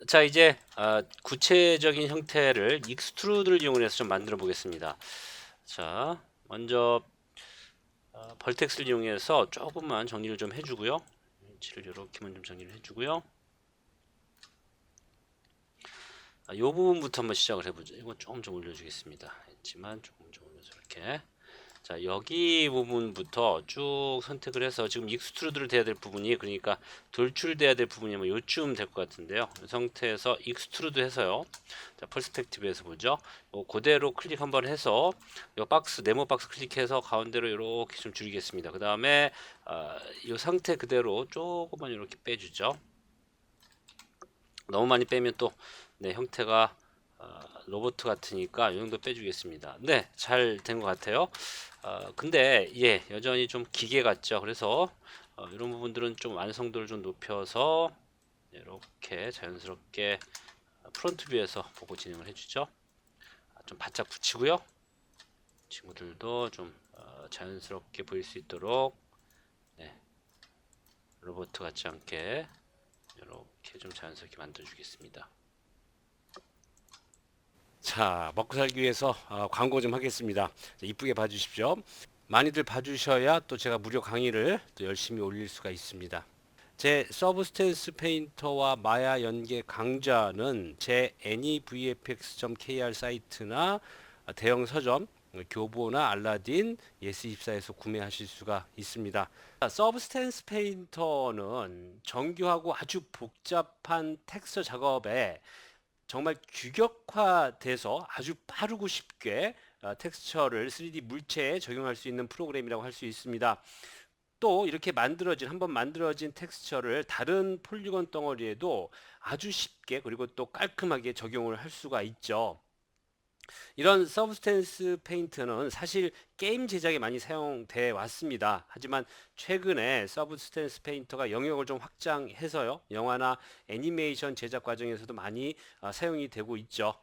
자, 이제 구체적인 형태를 익스트루드를 이용해서 좀 만들어 보겠습니다. 자, 먼저 벌텍스를 이용해서 조금만 정리를 좀 해주고요. 위치를 이렇게만 좀 정리를 해주고요. 이 부분부터 한번 시작을 해보죠. 이거 조금 좀 올려주겠습니다. 했지만 조금 좀 올려서 이렇게. 자, 여기 부분부터 쭉 선택을 해서 지금 익스트루드를 돼야 될 부분이, 그러니까 돌출돼야 될 부분이 뭐 요쯤 될 것 같은데요. 이 상태에서 익스트루드 해서요. 자, 퍼스펙티브에서 보죠. 그대로 클릭 한번 해서 이 박스, 네모 박스 클릭해서 가운데로 이렇게 좀 줄이겠습니다. 그 다음에 이 상태 그대로 조금만 이렇게 빼주죠. 너무 많이 빼면 또 네, 형태가 로봇 같으니까 이 정도 빼주겠습니다. 네, 잘 된 것 같아요. 근데 예, 여전히 좀 기계 같죠. 그래서 이런 부분들은 좀 완성도를 좀 높여서 이렇게 자연스럽게 프론트 뷰에서 보고 진행을 해주죠. 좀 바짝 붙이고요. 친구들도 좀 자연스럽게 보일 수 있도록 네, 로봇 같지 않게 이렇게 좀 자연스럽게 만들어 주겠습니다. 자, 먹고 살기 위해서 광고 좀 하겠습니다. 자, 이쁘게 봐주십시오. 많이들 봐주셔야 또 제가 무료 강의를 또 열심히 올릴 수가 있습니다. 제 서브스텐스 페인터와 마야 연계 강좌는 제 anyvfx.kr 사이트나 대형 서점, 교보나 알라딘, 예스24에서 구매하실 수가 있습니다. 서브스텐스 페인터는 정교하고 아주 복잡한 텍스처 작업에 정말 규격화돼서 아주 빠르고 쉽게 텍스처를 3D 물체에 적용할 수 있는 프로그램이라고 할 수 있습니다. 또 이렇게 한번 만들어진 텍스처를 다른 폴리곤 덩어리에도 아주 쉽게 그리고 또 깔끔하게 적용을 할 수가 있죠. 이런 서브스텐스 페인트는 사실 게임 제작에 많이 사용돼 왔습니다. 하지만 최근에 서브스텐스 페인터가 영역을 좀 확장해서요. 영화나 애니메이션 제작 과정에서도 많이 사용이 되고 있죠.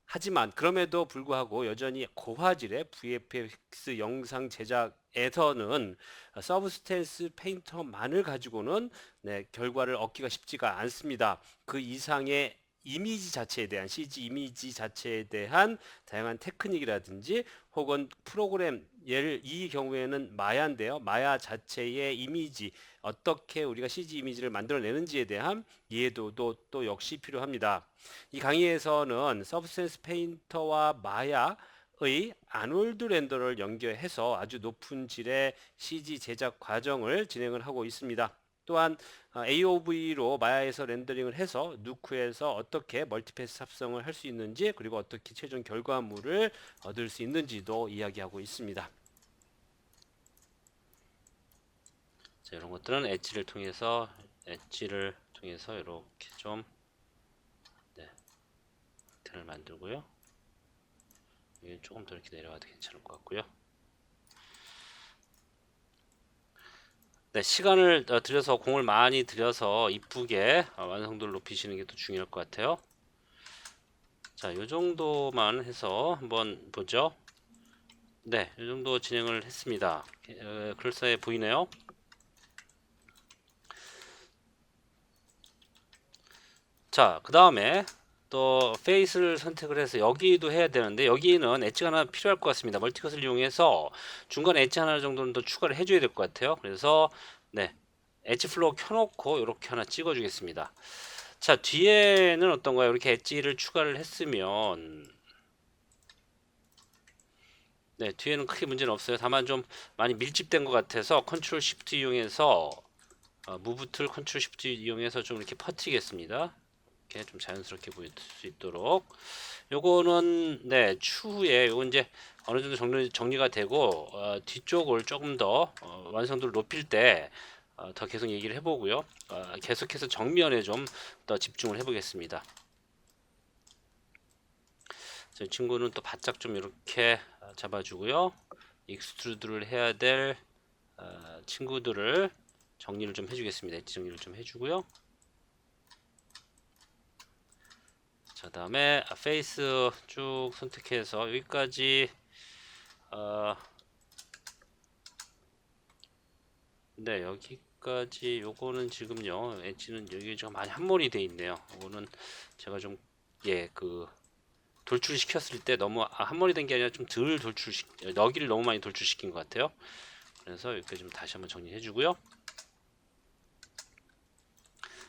하지만 그럼에도 불구하고 여전히 고화질의 VFX 영상 제작에서는 서브스텐스 페인터만을 가지고는 네, 결과를 얻기가 쉽지가 않습니다. 그 이상의 이미지 자체에 대한 CG 이미지 자체에 대한 다양한 테크닉이라든지 혹은 프로그램, 이 경우에는 마야인데요. 마야 자체의 이미지, 어떻게 우리가 CG 이미지를 만들어내는지에 대한 이해도도 또 역시 필요합니다. 이 강의에서는 서브센스 페인터와 마야의 아놀드 렌더를 연결해서 아주 높은 질의 CG 제작 과정을 진행을 하고 있습니다. 또한 AOV로 마야에서 렌더링을 해서 누크에서 어떻게 멀티패스 합성을 할 수 있는지, 그리고 어떻게 최종 결과물을 얻을 수 있는지도 이야기하고 있습니다. 자, 이런 것들은 엣지를 통해서 이렇게 좀 네, 형태를 만들고요. 조금 더 이렇게 내려가도 괜찮을 것 같고요. 네, 시간을 들여서 공을 많이 들여서 이쁘게 완성도를 높이시는 게 더 중요할 것 같아요. 자, 요 정도만 해서 한번 보죠. 네, 이 정도 진행을 했습니다. 그럴싸해 보이네요. 자, 그 다음에 또 페이스를 선택을 해서 여기도 해야 되는데 여기는 엣지가 하나 필요할 것 같습니다. 멀티컷을 이용해서 중간에 엣지 하나 정도는 더 추가를 해줘야 될 것 같아요. 그래서 네, 엣지 플로우 켜놓고 이렇게 하나 찍어주겠습니다. 자, 뒤에는 어떤가요? 이렇게 엣지를 추가를 했으면 네, 뒤에는 크게 문제는 없어요. 다만 좀 많이 밀집된 것 같아서 컨트롤 시프트 이용해서 무브 툴 컨트롤 시프트 이용해서 좀 이렇게 퍼뜨리겠습니다. 이렇게 좀 자연스럽게 보일 수 있도록. 요거는 네, 추후에 요거 이제 어느 정도 정리가 되고 뒤쪽을 조금 더 완성도를 높일 때 더 계속 얘기를 해보고요. 계속해서 정면에 좀 더 집중을 해보겠습니다. 이 친구는 또 바짝 좀 이렇게 잡아주고요. 익스트루드를 해야 될 친구들을 정리를 좀 해주겠습니다. 엣지 정리를 좀 해주고요. 자, 다음에 페이스 쭉 선택해서 여기까지 네, 여기까지 여기까지 요거는 지금요 엣지는 여기 좀 많이 함몰이 돼 있네요. 요거는 제가 좀 돌출시켰을 때 너무 함몰이 된 게 아니라 좀 덜 너기를 너무 많이 돌출시킨 것 같아요. 그래서 이렇게 좀 다시 한번 정리해 주고요.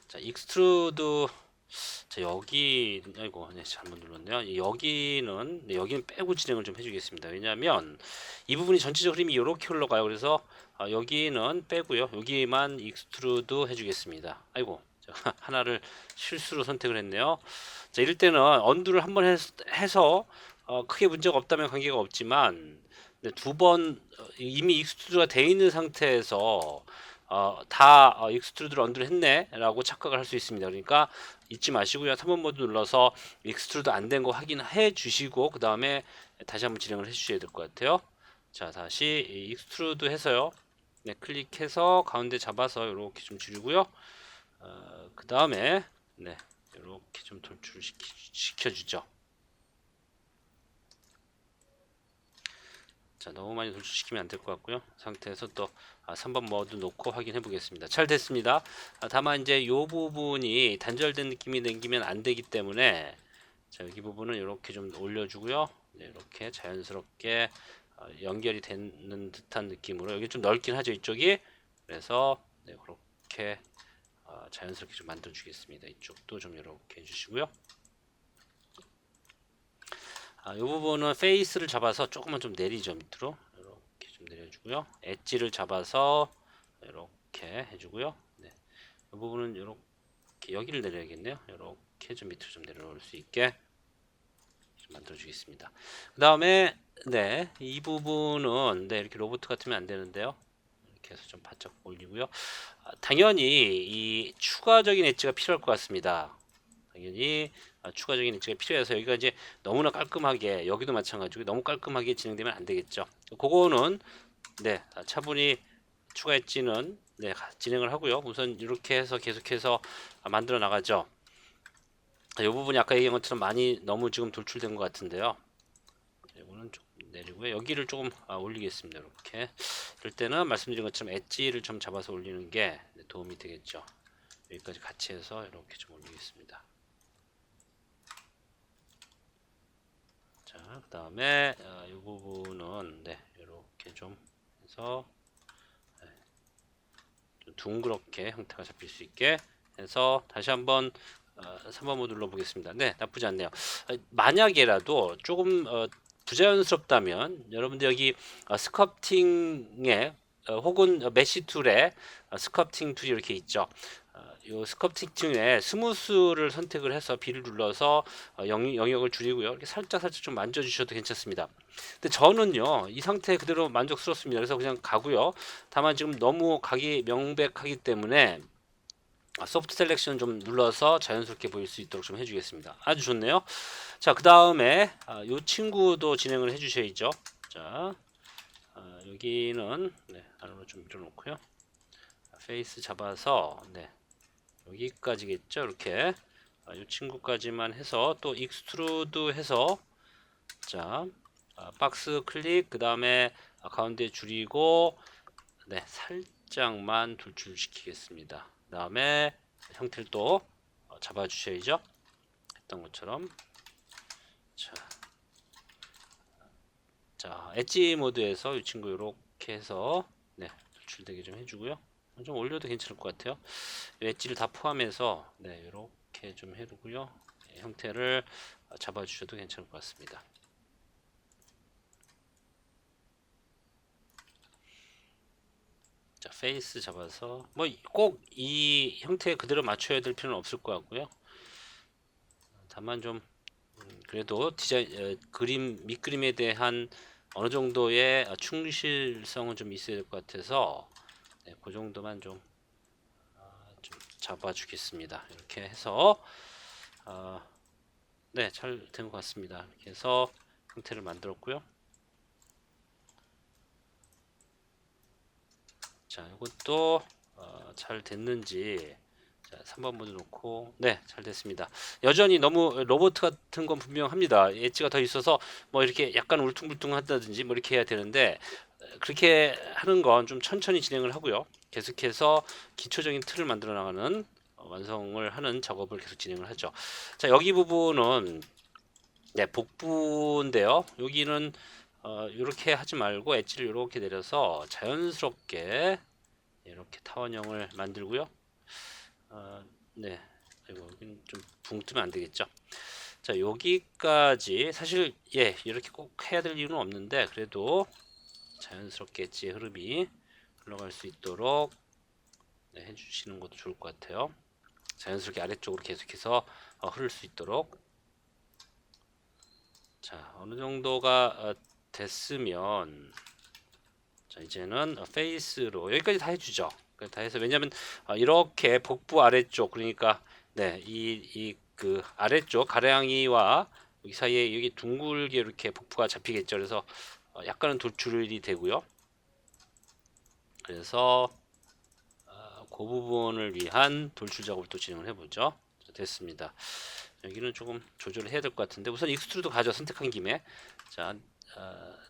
자, 익스트루드. 자, 여기 아이고 네, 잘못 눌렀네요. 여기는 빼고 진행을 좀 해주겠습니다. 왜냐하면 이 부분이 전체적 흐름이 이렇게 흘러가요. 그래서 여기는 빼고요. 여기만 익스트루드 해주겠습니다. 아이고 하나를 실수로 선택을 했네요. 자, 이럴 때는 언두를 한번 해서 크게 문제가 없다면 관계가 없지만 네, 두 번 이미 익스트루드가 되어 있는 상태에서 다 익스트루드를 언두를 했네 라고 착각을 할 수 있습니다. 그러니까 잊지 마시고요. 3번 모드 눌러서 익스트루드 안 된 거 확인해 주시고 그 다음에 다시 한번 진행을 해 주셔야 될 것 같아요. 자, 다시 익스트루드 해서요. 네, 클릭해서 가운데 잡아서 이렇게 좀 줄이고요. 그 다음에 네, 이렇게 좀 돌출을 시켜주죠. 자, 너무 많이 돌출시키면 안 될 것 같고요. 상태에서 또 3번 모드 놓고 확인해 보겠습니다. 잘 됐습니다. 다만 이제 이 부분이 단절된 느낌이 남기면 안 되기 때문에 자, 여기 부분은 이렇게 좀 올려주고요. 네, 이렇게 자연스럽게 연결이 되는 듯한 느낌으로 여기 좀 넓긴 하죠, 이쪽이. 그래서 네, 그렇게 자연스럽게 좀 만들어 주겠습니다. 이쪽도 좀 이렇게 해주시고요. 이 부분은 페이스를 잡아서 조금만 좀 내리죠, 밑으로. 이렇게 좀 내려주고요. 엣지를 잡아서 이렇게 해주고요. 네, 이 부분은 이렇게 여기를 내려야겠네요. 이렇게 좀 밑으로 좀 내려올 수 있게 좀 만들어 주겠습니다. 그 다음에 네, 이 부분은 네, 이렇게 로봇 같으면 안 되는데요. 이렇게 해서 좀 바짝 올리고요. 당연히 이 추가적인 엣지가 필요할 것 같습니다. 당연히 추가적인 엣지가 필요해서 여기가 이제 너무나 깔끔하게 여기도 마찬가지고 너무 깔끔하게 진행되면 안 되겠죠. 그거는 네, 차분히 추가 엣지는 네, 진행을 하고요. 우선 이렇게 해서 계속해서 만들어 나가죠. 이 부분이 아까 얘기한 것처럼 많이 너무 지금 돌출된 것 같은데요. 이거는 좀 내리고요. 여기를 조금 올리겠습니다. 이렇게 이럴 때는 말씀드린 것처럼 엣지를 좀 잡아서 올리는 게 도움이 되겠죠. 여기까지 같이 해서 이렇게 좀 올리겠습니다. 자, 그 다음에 이 부분은 네, 이렇게 좀 해서 네, 좀 둥그렇게 형태가 잡힐 수 있게 해서 다시 한번 3번 모드 눌러보겠습니다. 네, 나쁘지 않네요. 만약에라도 조금 부자연스럽다면 여러분들 여기 스culpting에 혹은 메시 툴에 스culpting 툴이 이렇게 있죠. 이 스culpting 툴에 스무스를 선택을 해서 B를 눌러서 영역을 줄이고요. 이렇게 살짝 좀 만져주셔도 괜찮습니다. 근데 저는요 이 상태 그대로 만족스럽습니다. 그래서 그냥 가고요. 다만 지금 너무 각이 명백하기 때문에 소프트 셀렉션 좀 눌러서 자연스럽게 보일 수 있도록 좀 해주겠습니다. 아주 좋네요. 자, 그 다음에 이 친구도 진행을 해주셔야죠. 자, 여기는 네, 안으로 좀 밀어놓고요. 페이스 잡아서 네, 여기까지겠죠. 이렇게 이 친구까지만 해서 또 익스트루드 해서 자, 박스 클릭 그 다음에 가운데 줄이고 네, 살짝만 돌출시키겠습니다. 그 다음에 형태를 또 잡아 주셔야죠. 했던 것처럼 자, 엣지 모드에서 이 친구 이렇게 해서 네, 돌출되게 좀 해주고요. 좀 올려도 괜찮을 것 같아요. 엣지를 다 포함해서 네, 이렇게 좀 해두고요. 네, 형태를 잡아 주셔도 괜찮을 것 같습니다. 자, 페이스 잡아서 뭐 꼭 이 형태 그대로 맞춰야 될 필요는 없을 것 같고요. 다만 좀 그래도 디자인 그림 밑그림에 대한 어느 정도의 충실성은 좀 있어야 될 것 같아서 네, 그 정도만 좀 잡아주겠습니다. 이렇게 해서 네, 잘 된 것 같습니다. 이렇게 해서 형태를 만들었고요. 자, 이것도 잘 됐는지 자, 3번 모드 놓고 네, 잘 됐습니다. 여전히 너무 로봇 같은 건 분명합니다. 엣지가 더 있어서 뭐 이렇게 약간 울퉁불퉁 한다든지 뭐 이렇게 해야 되는데 그렇게 하는 건 좀 천천히 진행을 하고요. 계속해서 기초적인 틀을 만들어 나가는 완성을 하는 작업을 계속 진행을 하죠. 자, 여기 부분은 네, 복부인데요. 여기는 이렇게 하지 말고 엣지를 이렇게 내려서 자연스럽게 이렇게 타원형을 만들고요. 네, 이거 여기는 좀 붕 뜨면 안 되겠죠. 자, 여기까지 사실 예 이렇게 꼭 해야 될 이유는 없는데 그래도 자연스럽게 엣지의 흐름이 흘러갈 수 있도록 네, 해주시는 것도 좋을 것 같아요. 자연스럽게 아래쪽으로 계속해서 흐를 수 있도록. 자, 어느 정도가 됐으면 자, 이제는 페이스로 여기까지 다 해주죠. 다 해서 왜냐하면 이렇게 복부 아래쪽 그러니까 네, 이 그 아래쪽 가량이와 여기 사이에 여기 둥글게 이렇게 복부가 잡히겠죠. 그래서 약간은 돌출이 되고요. 그래서 그 부분을 위한 돌출 작업을 또 진행을 해보죠. 자, 됐습니다. 여기는 조금 조절을 해야 될 것 같은데 우선 익스트루드 가져 선택한 김에 자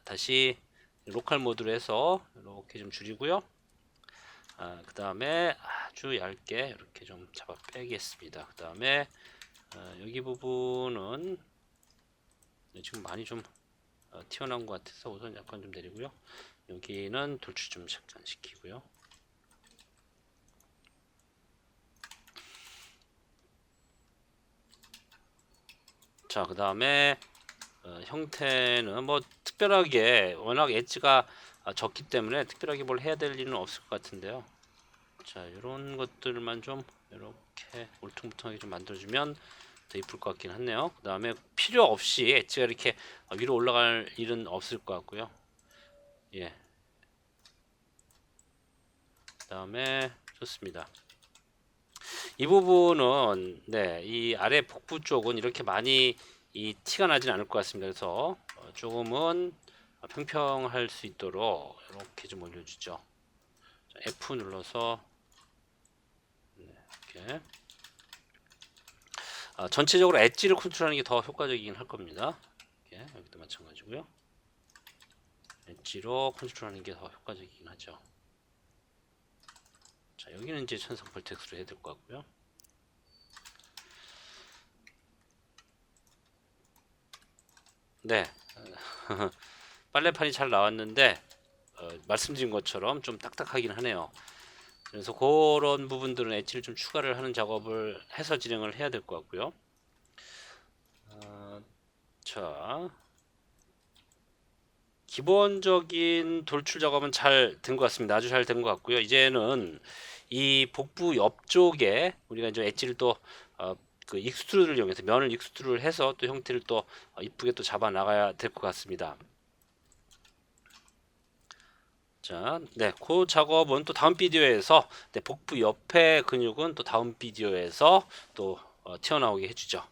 다시 로컬 모드로 해서 이렇게 좀 줄이고요. 그 다음에 아주 얇게 이렇게 좀 잡아 빼겠습니다. 그 다음에 여기 부분은 지금 많이 좀 튀어나온 것 같아서 우선 약간 좀 내리고요. 여기는 돌출 좀 잠깐 시키고요. 자, 그 다음에 형태는 뭐 특별하게 워낙 엣지가 적기 때문에 특별하게 뭘 해야 될 일은 없을 것 같은데요. 자, 이런 것들만 좀 이렇게 울퉁불퉁하게 좀 만들어주면 더 이쁠 것 같긴 하네요. 그 다음에 필요 없이 엣지가 이렇게 위로 올라갈 일은 없을 것 같고요. 예. 그 다음에 좋습니다. 이 부분은 네, 이 아래 복부 쪽은 이렇게 많이 이 티가 나진 않을 것 같습니다. 그래서 조금은 평평할 수 있도록 이렇게 좀 올려주죠. 자, F 눌러서 네, 이렇게 전체적으로 엣지를 컨트롤하는 게 더 효과적이긴 할 겁니다. 이렇게, 여기도 마찬가지고요. 엣지로 컨트롤하는 게 더 효과적이긴 하죠. 자, 여기는 이제 천상 벌텍스로 해야 될 것 같고요. 네, 빨래판이 잘 나왔는데 말씀드린 것처럼 좀 딱딱하긴 하네요. 그래서 그런 부분들은 엣지를 좀 추가를 하는 작업을 해서 진행을 해야 될 것 같고요. 자, 기본적인 돌출 작업은 잘 된 것 같습니다. 아주 잘 된 것 같고요. 이제는 이 복부 옆쪽에 우리가 이제 엣지를 또 그 익스트루드를 이용해서 면을 익스트루드를 해서 또 형태를 또 이쁘게 또 잡아 나가야 될 것 같습니다. 자, 네, 그 작업은 또 다음 비디오에서 네, 복부 옆에 근육은 또 다음 비디오에서 또 튀어나오게 해주죠.